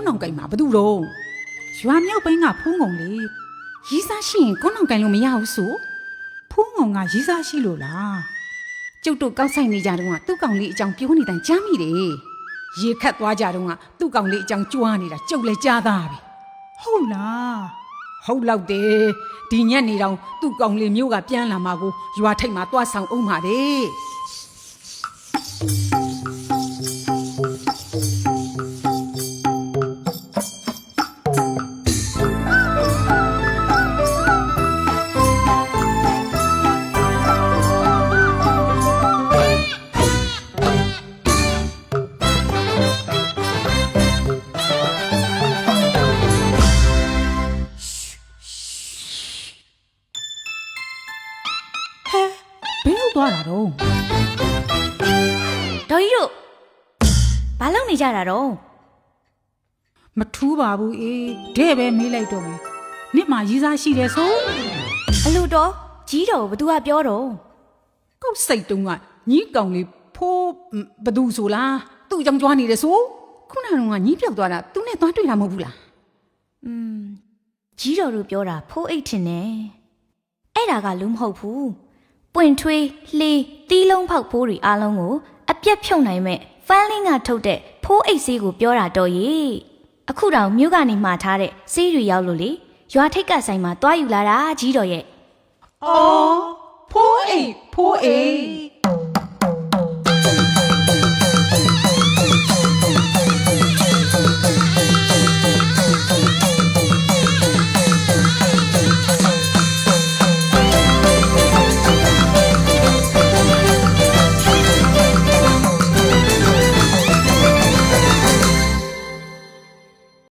နောင်ကိုင်မှာဘသူတော့ရွာမြောက်ပိုင်းကဖုံးငုံလေရီးစားရှိရင်ကွန်းနောင်ကိုင်လို့မရဘူးဆိုဖုံးငုံကရီးစားရှိလို့လားကျုပ်တို့ကောက်ဆိုင်နေကြတော့ကသူ့ကောင်လေးအကြောင်းပြောနေတိုင်းကြားမိတယ်ရေခတ်သွားကြတော့ကသူ့ကောင်လေးအကြောင်းကြွားနေတာကျုပ်လည်းကြားသားပဲဟုတ်လားဟုတ်လောက်တယ်ဒီညက်နေတော့သူ့ကောင်လေးမျိုးကပြန်လာမှာကိုရွာထိပ်မှာသွားဆောင်အောင်ပါတဲ့သွားတာတော့ဒေါ်ကြီးတို့ဘာလုပ်နေကြတာတော့မထူးပါဘူးအေးတဲ့ပဲမေးလိုက်တော့မယ်နှစ်မှာရီးစားရှိတယ်ဆိုအလို့တော့ကြီးတော်ဘသူကပြောတော့ကောက်စိတ်တုံးကညီးကောင်လေးဖိုးဘသူဆိုလားသူ့အကြောင်းကြွားနေတယ်ဆိုခုနကညီးပြောက်သွားတာသူနဲ့သွားတွေ့တာမဟုတ်ဘူးလားကြီးတော်တို့ပြောတာဖိုးအိတ်ထင်တယ်အဲ့ဒါကလူမဟုတ်ဘူးပွင့်ထွေးလှေးတီးလုံးဖောက်ဖိုးတွေအားလုံးကိုအပြက်ဖြုတ်နိုင်မဲ့ဖန်းလင်းကထုတ်တဲ့ဖိုးအိတ်ဆေးကိုပြောတာတော့ရေအခုတောင်မြို့ကနေမှာထားတဲ့ဆေးတွေရောက်လို့လေရွာထိပ်ကဆိုင်မှာတွားယူလာတာကြီးတော်ရဲ့အော်ဖိုးအိတ်